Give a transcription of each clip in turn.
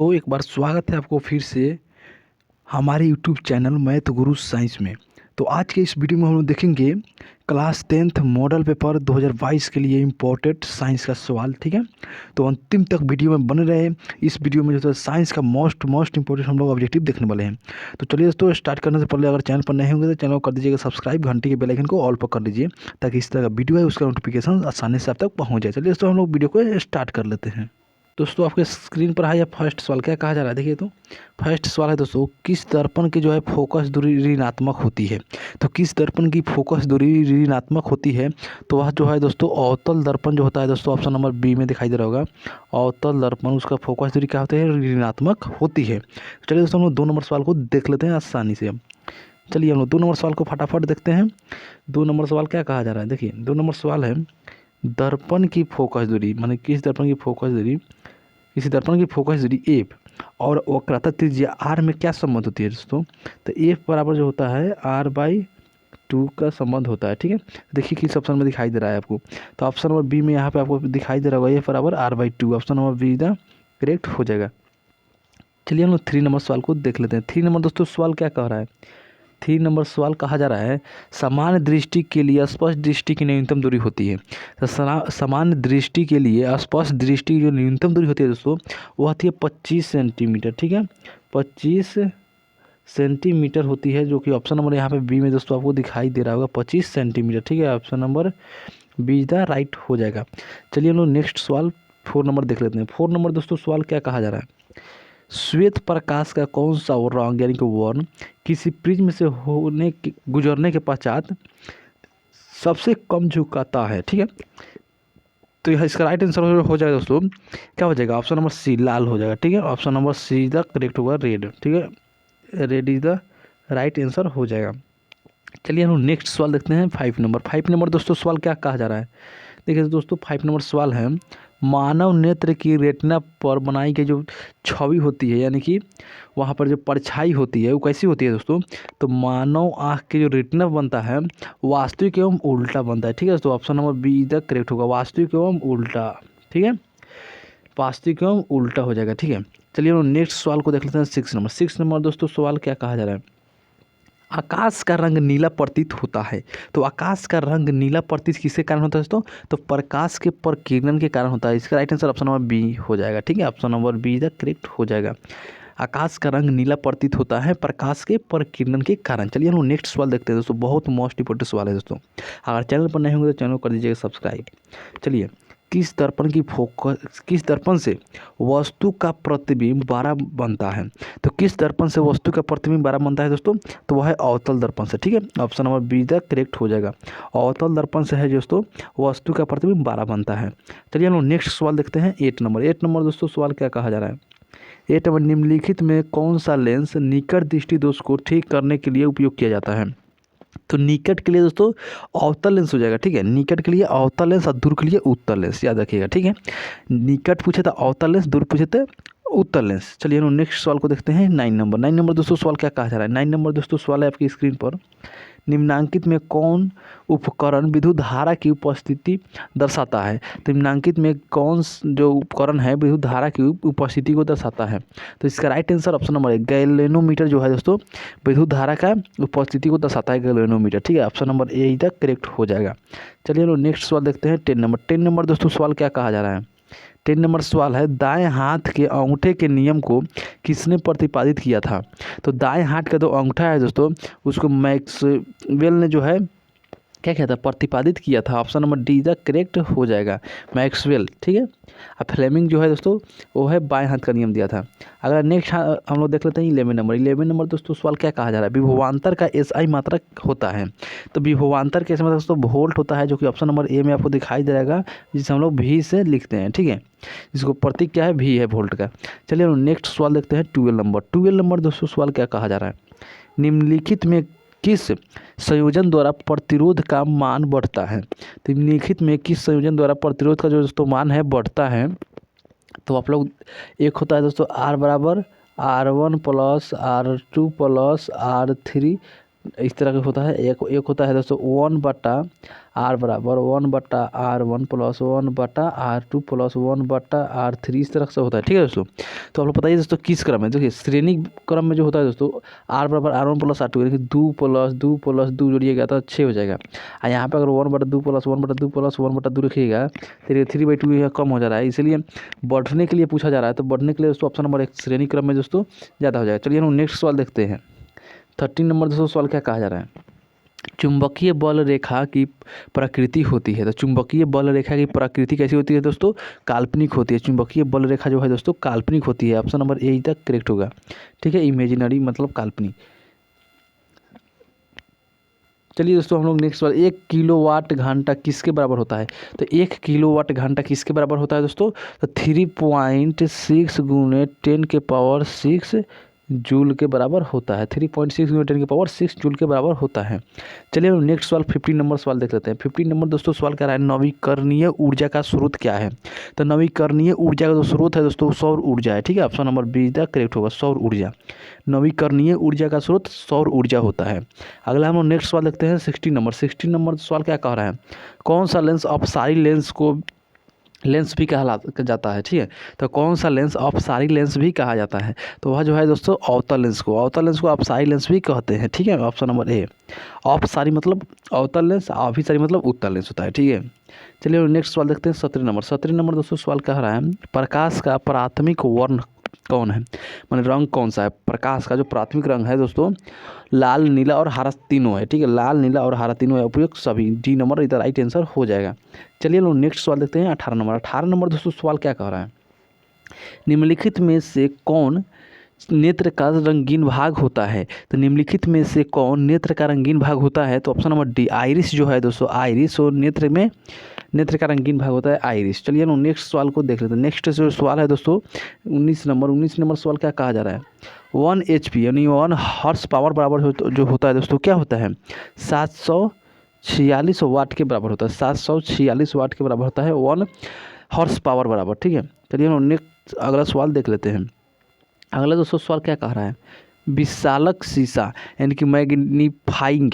तो एक बार स्वागत है आपको फिर से हमारे यूट्यूब चैनल मैथ गुरु साइंस में। तो आज के इस वीडियो में हम लोग देखेंगे क्लास 10th मॉडल पेपर 2022 के लिए इम्पोर्टेंट साइंस का सवाल। ठीक है, तो अंतिम तक वीडियो में बने रहे। इस वीडियो में जो है साइंस का मोस्ट इंपॉर्टेंट हम लोग ऑब्जेक्टिव देखने वाले हैं। तो चलिए दोस्तों, स्टार्ट करने से पहले अगर चैनल पर नए होंगे तो चैनल को कर दीजिएगा सब्सक्राइब, घंटी के बेल आइकन को ऑल पर कर दीजिए ताकि इस तरह का वीडियो है उसका नोटिफिकेशन आसानी से आप तक पहुँच जाए। चलिए दोस्तों, हम लोग वीडियो को स्टार्ट कर लेते हैं। दोस्तों, आपके स्क्रीन पर है या फर्स्ट सवाल क्या कहा जा रहा है, देखिए। तो फर्स्ट सवाल है दोस्तों, किस दर्पण की जो है फोकस दूरी ऋणात्मक होती है। तो किस दर्पण की फोकस दूरी ऋणात्मक होती है, तो वह जो है दोस्तों अवतल दर्पण जो होता है दोस्तों, ऑप्शन नंबर बी में दिखाई दे रहा होगा। अवतल दर्पण, उसका फोकस दूरी क्या होती है, ऋणात्मक होती है। चलिए दोस्तों, हम लोग 2 नंबर सवाल को देख लेते हैं आसानी से। चलिए हम लोग 2 नंबर सवाल को फटाफट देखते हैं। 2 नंबर सवाल क्या कहा जा रहा है, देखिए 2 नंबर सवाल है, दर्पण की फोकस दूरी माने किस दर्पण की फोकस दूरी, किसी दर्पण की फोकस दूरी एफ और वक्रता त्रिज्या आर में क्या संबंध होती है दोस्तों। तो एफ बराबर जो होता है R/2 का संबंध होता है। ठीक है, देखिए किस ऑप्शन में दिखाई दे रहा है आपको। तो ऑप्शन नंबर बी में यहाँ पे आपको दिखाई दे रहा होगा एफ बराबर R/2। Option number B the correct हो जाएगा। चलिए हम लोग 3 नंबर सवाल को देख लेते हैं। 3 नंबर दोस्तों सवाल क्या कह रहा है, 3 नंबर सवाल कहा जा रहा है, सामान्य दृष्टि के लिए स्पष्ट दृष्टि की न्यूनतम दूरी होती है। तो सामान्य दृष्टि के लिए स्पष्ट दृष्टि की जो न्यूनतम दूरी होती है दोस्तों, वो होती है 25 सेंटीमीटर। ठीक है, 25 सेंटीमीटर होती है, जो कि ऑप्शन नंबर यहाँ पे बी में दोस्तों आपको दिखाई दे रहा होगा 25 सेंटीमीटर। ठीक है, option number B the right हो जाएगा। चलिए हम लोग नेक्स्ट सवाल 4 नंबर देख लेते हैं। 4 नंबर दोस्तों सवाल क्या कहा जा रहा है, श्वेत प्रकाश का कौन सा रंग यानी कि वर्ण किसी प्रिज्म से गुजरने के पश्चात सबसे कम झुकाता है। ठीक है, तो यह इसका राइट आंसर हो जाएगा दोस्तों, क्या हो जाएगा, ऑप्शन नंबर सी लाल हो जाएगा। ठीक है, option number see the correct होगा रेड। ठीक है, red is the right answer हो जाएगा। चलिए हम नेक्स्ट सवाल देखते हैं 5 नंबर। 5 नंबर दोस्तों सवाल क्या कहा जा रहा है, देखिए दोस्तों 5 नंबर सवाल है, मानव नेत्र की रेटिना पर बनाई गई जो छवि होती है यानी कि वहाँ पर जो परछाई होती है वो कैसी होती है दोस्तों। तो मानव आँख के जो रेटिना बनता है वास्तविक एवं उल्टा बनता है। ठीक है, तो option number B the correct होगा, वास्तविक एवं उल्टा। ठीक है, वास्तविक एवं उल्टा हो जाएगा। ठीक है, चलिए हम नेक्स्ट सवाल को देख लेते हैं 6 नंबर। 6 नंबर दोस्तों सवाल क्या कहा जा रहा है, आकाश का रंग नीला प्रतीत होता है। तो आकाश का रंग नीला प्रतीत किसके कारण होता है दोस्तों, तो प्रकाश के प्रकीर्णन के कारण होता है। इसका right answer option number B हो जाएगा। ठीक है, option number B the correct हो जाएगा। आकाश का रंग नीला प्रतीत होता है प्रकाश के प्रकीर्णन के कारण। चलिए हम लोग नेक्स्ट सवाल देखते हैं दोस्तों, बहुत मोस्ट इंपोर्टेंट सवाल है दोस्तों। अगर चैनल पर नहीं होंगे तो चैनल को कर दीजिएगा सब्सक्राइब। चलिए, किस दर्पण से वस्तु का प्रतिबिंब 12 बनता है। तो किस दर्पण से वस्तु का प्रतिबिंब 12 बनता है दोस्तों, तो वह है अवतल दर्पण से। ठीक है, option number B the correct हो जाएगा। अवतल दर्पण से है दोस्तों वस्तु का प्रतिबिंब 12 बनता है। चलिए हम लोग नेक्स्ट सवाल देखते हैं 8 नंबर। 8 नंबर दोस्तों सवाल क्या कहा जा रहा है, 8 नंबर, निम्नलिखित में कौन सा लेंस निकट दृष्टि दोष को ठीक करने के लिए उपयोग किया जाता है। तो निकट के लिए दोस्तों अवतल लेंस हो जाएगा। ठीक है, निकट के लिए अवतल लेंस और दूर के लिए उत्तल लेंस, याद रखिएगा। ठीक है, निकट पूछे तो अवतल लेंस, दूर पूछे तो उत्तल लेंस। चलिए हम नेक्स्ट सवाल को देखते हैं 9 नंबर। 9 नंबर दोस्तों सवाल क्या कहा जा रहा है, 9 नंबर दोस्तों सवाल है आपकी स्क्रीन पर, निम्नांकित में कौन उपकरण विद्युत धारा की उपस्थिति दर्शाता है। तो निम्नांकित में कौन जो उपकरण है विद्युत धारा की उपस्थिति को दर्शाता है। तो इसका राइट आंसर ऑप्शन नंबर 1 गैलेनोमीटर जो है दोस्तों विद्युत धारा का उपस्थिति को दर्शाता है, गैलेनोमीटर। ठीक है, ऑप्शन नंबर ए ही तक करेक्ट हो जाएगा। चलिए हम लोग नेक्स्ट सवाल देखते हैं 10 नंबर। 10 नंबर दोस्तों सवाल क्या कहा जा रहा है, 10 नंबर सवाल है, दाएं हाथ के अंगूठे के नियम को किसने प्रतिपादित किया था। तो दाएं हाथ का जो अंगूठा है दोस्तों उसको मैक्सवेल ने जो है क्या किया था, प्रतिपादित किया था। Option number D the correct हो जाएगा, मैक्सवेल। ठीक है, अब फ्लेमिंग जो है दोस्तों वो है बाएं हाथ का नियम दिया था। अगर नेक्स्ट हम लोग देख लेते हैं 11 नंबर। 11 नंबर दोस्तों सवाल क्या कहा जा रहा है, विभवांतर का एसआई मात्रक होता है। तो विभवांतर के मतलब दोस्तों वोल्ट होता है, जो कि ऑप्शन नंबर ए में आपको दिखाई दे रहेगा, जिसे हम लोग भी से लिखते हैं। ठीक है, इसको प्रतीक क्या है, भी है वोल्ट का। चलिए हम नेक्स्ट सवाल देखते हैं 12 नंबर। 12 नंबर दोस्तों सवाल क्या कहा जा रहा है, निम्नलिखित में किस संयोजन द्वारा प्रतिरोध का मान बढ़ता है। तो निम्नलिखित में किस संयोजन द्वारा प्रतिरोध का जो दोस्तों मान है बढ़ता है। तो आप लोग, एक होता है दोस्तों R बराबर R1 plus R2 plus R3 इस तरह का होता है। एक होता है दोस्तों 1/r बराबर 1/r1 plus 1/r2 plus 1/r3, इस तरह से होता है। ठीक है दोस्तों, तो आप लोग बताइए दोस्तों किस क्रम में। देखिए श्रेणी क्रम में जो होता है दोस्तों r बराबर r1 प्लस r2, यानी कि 2 प्लस 2 प्लस 2 जोड़िएगा तो 6 हो जाएगा। और यहाँ पे अगर 1/2 प्लस 1/2 प्लस 1/2 रखिएगा तो 3/2 यह कम हो जा रहा है, इसलिए बढ़ने के लिए पूछा जा रहा है। तो बढ़ने के लिए दोस्तों ऑप्शन नंबर 1 श्रेणी क्रम में दोस्तों ज़्यादा हो जाएगा। चलिए हम नेक्स्ट सवाल देखते हैं। 13 नंबर दोस्तों सवाल क्या कहा जा रहा है, चुंबकीय बल रेखा की प्रकृति होती है। तो चुंबकीय बल रेखा की प्रकृति कैसी होती है दोस्तों, काल्पनिक होती है। चुंबकीय बल रेखा जो है दोस्तों काल्पनिक होती है। ऑप्शन नंबर ए तक करेक्ट होगा। ठीक है, इमेजिनरी मतलब काल्पनिक। चलिए दोस्तों हम लोग नेक्स्ट सवाल, 1 किलोवाट घंटा किसके बराबर होता है। तो 1 किलोवाट घंटा किसके बराबर होता है दोस्तों, तो 3.6 गुने 10⁻6 जूल के बराबर होता है। 3.6 गुने 10⁻6 जूल के बराबर होता है। चलिए हम नेक्स्ट सवाल 15 नंबर सवाल देख लेते हैं। 15 नंबर दोस्तों सवाल कह रहा है नवीकरणीय ऊर्जा का स्रोत क्या है। तो नवीकरणीय ऊर्जा का जो स्रोत है दोस्तों सौर ऊर्जा है। ठीक है, option number B the correct होगा, सौर ऊर्जा। नवीकरणीय ऊर्जा का स्रोत सौर ऊर्जा होता है। अगला हम लोग नेक्स्ट सवाल देखते हैं 16 नंबर। 16 नंबर सवाल क्या कह रहा है, कौन सा लेंस अपसारी लेंस को लेंस भी कहा जाता है। ठीक है, तो कौन सा लेंस अपसारी लेंस भी कहा जाता है, तो वह जो है दोस्तों अवतल लेंस को अपसारी लेंस भी कहते हैं। ठीक है, ऑप्शन नंबर ए। अपसारी मतलब अवतल लेंस, अभिसारी मतलब उत्तल लेंस होता है। ठीक है, चलिए नेक्स्ट सवाल देखते हैं 17 नंबर। 17 नंबर दोस्तों सवाल कह रहा है प्रकाश का प्राथमिक वर्ण कौन है, माने रंग कौन सा है। प्रकाश का जो प्राथमिक रंग है दोस्तों लाल, नीला और हरा तीनों है। ठीक है, लाल, नीला और हरा तीनों है, उपयुक्त सभी। डी नंबर इधर राइट आंसर हो जाएगा। चलिए लोग नेक्स्ट सवाल देखते हैं 18 नंबर। 18 नंबर दोस्तों सवाल क्या कह रहा है, निम्नलिखित में से कौन नेत्र का रंगीन भाग होता है। तो निम्नलिखित में से कौन नेत्र का रंगीन भाग होता है, तो ऑप्शन नंबर डी आइरिस जो है दोस्तों, आइरिस और नेत्र का रंगीन भाग होता है आइरिस। चलिए हम नेक्स्ट सवाल को देख लेते हैं। नेक्स्ट जो सवाल है दोस्तों 19 नंबर सवाल क्या कहा जा रहा है, 1 HP यानी 1 हॉर्स पावर बराबर जो होता है दोस्तों क्या होता है, 746 वाट के बराबर होता है। 746 वाट के बराबर होता है 1 हॉर्स पावर बराबर। ठीक है, चलिए हम नेक्स्ट अगला सवाल देख लेते हैं। अगला दोस्तों सवाल क्या कह रहा है, विशालक शीशा यानी कि मैग्नीफाइंग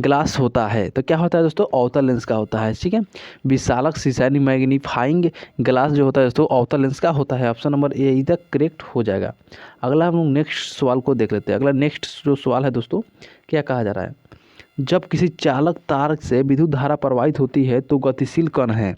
ग्लास होता है। तो क्या होता है दोस्तों, अवतल लेंस का होता है। ठीक है, विशालक शीशा यानी मैग्नीफाइंग ग्लास जो होता है दोस्तों अवतल लेंस का होता है। ऑप्शन नंबर ए इधर करेक्ट हो जाएगा। अगला हम लोग नेक्स्ट सवाल को देख लेते हैं। अगला नेक्स्ट जो सवाल है दोस्तों क्या कहा जा रहा है, जब किसी चालक तार से विद्युत धारा प्रवाहित होती है तो गतिशील कण है।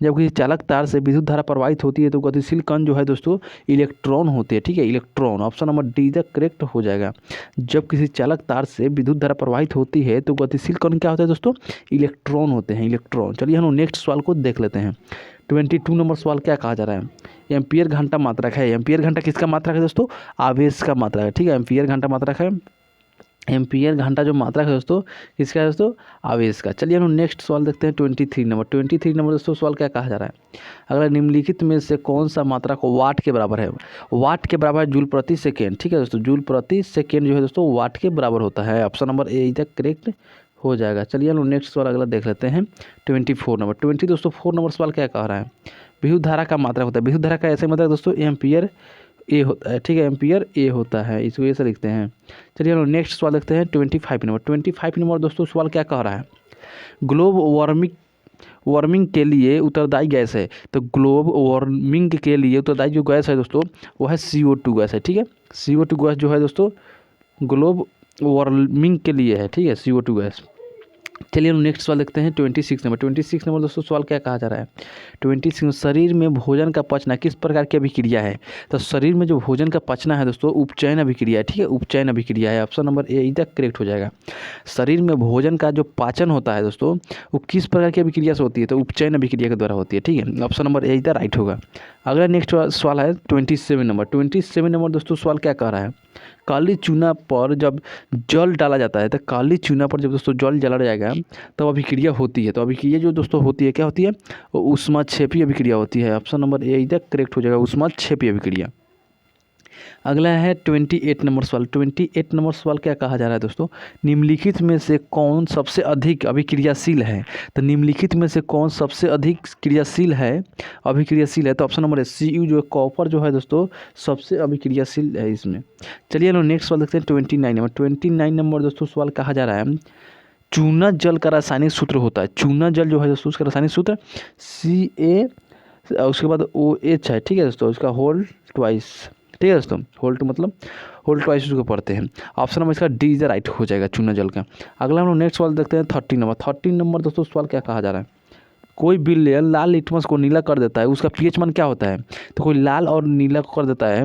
जब किसी चालक तार से विद्युत धारा प्रवाहित होती है तो गतिशील कण जो है दोस्तों इलेक्ट्रॉन होते हैं। ठीक है, electron. Option number D the correct हो जाएगा। जब किसी चालक तार से विद्युत धारा प्रवाहित होती है तो गतिशील कण क्या होता है दोस्तों, इलेक्ट्रॉन होते हैं, इलेक्ट्रॉन। चलिए हम नेक्स्ट सवाल को देख लेते हैं। 22 नंबर सवाल क्या कहा जा रहा है, एम्पियर घंटा मात्रक है। एम्पियर घंटा किसका मात्रक है दोस्तों, आवेश का मात्रक है। ठीक है, एम्पियर घंटा मात्रक है। एम्पियर घंटा जो मात्रक है दोस्तों किसका है दोस्तों, आवेश का। चलिए हम नेक्स्ट सवाल देखते हैं 23 नंबर। 23 नंबर दोस्तों सवाल क्या कहा जा रहा है, अगर निम्नलिखित में से कौन सा मात्रक वाट के बराबर है। वाट के बराबर है जूल प्रति सेकेंड। ठीक है दोस्तों, जूल प्रति सेकेंड जो है दोस्तों वाट के बराबर होता है। ऑप्शन नंबर ए इधर करेक्ट हो जाएगा। चलिए हम नेक्स्ट सवाल अगला देख लेते हैं 24 नंबर। 4 नंबर सवाल क्या कह रहा है, विद्युत धारा का मात्रक होता है। विद्युत धारा का ऐसे मात्रक दोस्तों एम्पियर ए होता है। ठीक है, एम्पियर ए होता है, इस वजह से लिखते हैं। चलिए हम नेक्स्ट सवाल देखते हैं 25 नंबर। 25 नंबर दोस्तों सवाल क्या कह रहा है, ग्लोब वार्मिंग के लिए उत्तरदायी गैस है। तो ग्लोब वार्मिंग के लिए उत्तरदायी जो गैस है दोस्तों वो है CO2 गैस है। ठीक है, CO2 गैस जो है दोस्तों ग्लोब वार्मिंग के लिए है। ठीक है, CO2 गैस। चलिए हम नेक्स्ट सवाल देखते हैं 26 नंबर। 26 नंबर दोस्तों सवाल क्या कहा जा रहा है, 26 शरीर में भोजन का पचना किस प्रकार की अभिक्रिया है। तो शरीर में जो भोजन का पचना है दोस्तों उपचयन अभिक्रिया है। ठीक है, उपचयन अभिक्रिया है। ऑप्शन नंबर ए इधर करेक्ट हो जाएगा। शरीर में भोजन का जो पाचन होता है दोस्तों वो किस प्रकार की अभिक्रिया से होती है, तो उपचयन अभिक्रिया के द्वारा होती है। ठीक है, ऑप्शन नंबर ए इधर राइट होगा। अगला नेक्स्ट सवाल है 27 नंबर। 27 नंबर दोस्तों सवाल क्या कह रहा है, काली चूना पर जब जल डाला जाता है, तो काली चूना पर जब दोस्तों जल जला जाएगा तब अभिक्रिया होती है। तो अभिक्रिया जो दोस्तों होती है क्या होती है, वो ऊष्माक्षेपी अभिक्रिया होती है। ऑप्शन नंबर ए इधर करेक्ट हो जाएगा, ऊष्माक्षेपी अभिक्रिया। अगला है 28 नंबर सवाल। 28 नंबर सवाल क्या कहा जा रहा है दोस्तों, निम्नलिखित में से कौन सबसे अधिक अभिक्रियाशील है। तो निम्नलिखित में से कौन सबसे अधिक क्रियाशील है, अभिक्रियाशील है। तो ऑप्शन नंबर है Cu जो है कॉपर जो है दोस्तों सबसे अभिक्रियाशील है इसमें। चलिए हम नेक्स्ट सवाल देखते हैं 29 नंबर। 29 नंबर दोस्तों सवाल कहा जा रहा है चूना जल का रासायनिक सूत्र होता है। चूना जल जो है दोस्तों उसका रासायनिक सूत्र Ca, उसके बाद OH है, ठीक है दोस्तों, उसका होल ट्वाइस, ठीक है दोस्तों, होल टू मतलब होल ट्वाइस उसको पढ़ते हैं। ऑप्शन नंबर इसका डी इज राइट हो जाएगा चूना जल का। अगला हम लोग नेक्स्ट सवाल देखते हैं 30 नंबर। 30 नंबर दोस्तों सवाल क्या कहा जा रहा है, कोई भी लेयर लाल लिटमस को नीला कर देता है, उसका पीएच मान क्या होता है। तो कोई लाल और नीला को कर देता है,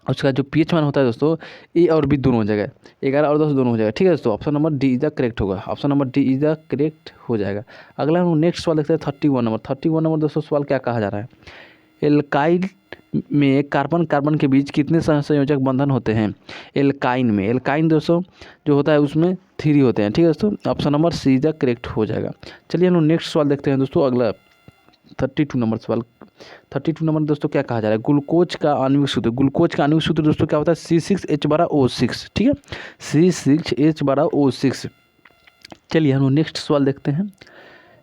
उसका जो पीएच मान होता है दोस्तों ए और बी दोनों हो जाएगा, 11 और 10 दोनों हो जाएगा, ठीक है दोस्तों। Option number D is the correct होगा, option number D is the correct हो जाएगा। अगला हम नेक्स्ट सवाल देखते हैं 31 नंबर। 31 नंबर दोस्तों सवाल क्या कहा जा रहा है, एल्काइल में कार्बन कार्बन के बीच कितने संयोजक बंधन होते हैं। एल्काइन में, एल्काइन दोस्तों जो होता है उसमें 3 होते हैं, ठीक है दोस्तों। Option number C is the correct हो जाएगा। चलिए हम नेक्स्ट सवाल देखते हैं दोस्तों, अगला 32 नंबर सवाल। 32 नंबर दोस्तों क्या कहा जा रहा है, ग्लूकोज का आणविक सूत्र। ग्लूकोज का आणविक सूत्र दोस्तों क्या होता है C6H12O6, ठीक है, C6H12O6। चलिए हम नेक्स्ट सवाल देखते हैं।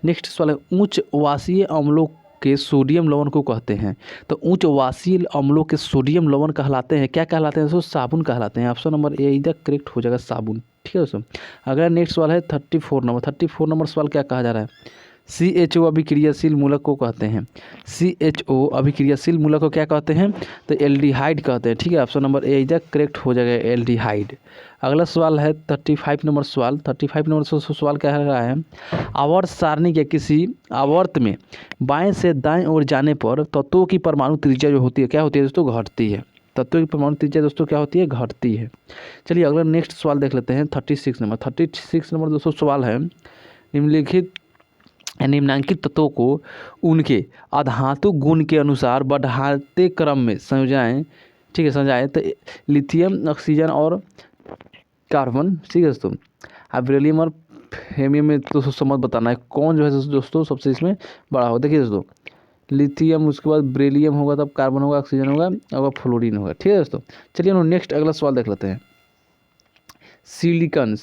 नेक्स्ट सवाल है उच्च वाष्पीय अम्लों के सोडियम लवण को कहते हैं। तो उच्च वाष्पीय अम्लों के सोडियम लवण कहलाते हैं, क्या कहलाते हैं दोस्तों, साबुन कहलाते हैं। ऑप्शन नंबर ए इधर करेक्ट हो जाएगा, साबुन, ठीक है दोस्तों। अगला नेक्स्ट सवाल है 34 नंबर। 34 नंबर सवाल क्या कहा जा रहा है, CHO अभिक्रियाशील मूलक को कहते हैं। CHO अभिक्रियाशील मूलक को क्या कहते हैं, तो एल्डिहाइड कहते हैं, ठीक है। ऑप्शन नंबर ए इधर करेक्ट हो जाएगा, एल्डिहाइड। अगला सवाल है 35 नंबर सवाल। 35 नंबर सवाल क्या है रहा है, आवर्त सारणी के किसी आवर्त में बाएं से दाएं ओर जाने पर तत्वों की परमाणु त्रिज्या जो होती है क्या होती है दोस्तों, घटती है। तत्वों की परमाणु त्रिज्या दोस्तों क्या होती है, घटती है। चलिए अगला नेक्स्ट सवाल देख लेते हैं 36 नंबर। 36 नंबर दोस्तों सवाल है निम्नांकित तत्वों को उनके अधातु गुण के अनुसार बढ़ाते क्रम में संयोजाएं, ठीक है, समझाएं। तो लिथियम, ऑक्सीजन और कार्बन, ठीक है दोस्तों। अब बेरिलियम और हेमियम में तो समझ बताना है कौन जो है दोस्तों सबसे इसमें बड़ा हो। देखिए दोस्तों लिथियम, उसके बाद बेरिलियम होगा, तब कार्बन होगा, ऑक्सीजन होगा और फ्लोरीन होगा, ठीक है दोस्तों। चलिए हम नेक्स्ट अगला सवाल देख लेते हैं। सिलिकॉन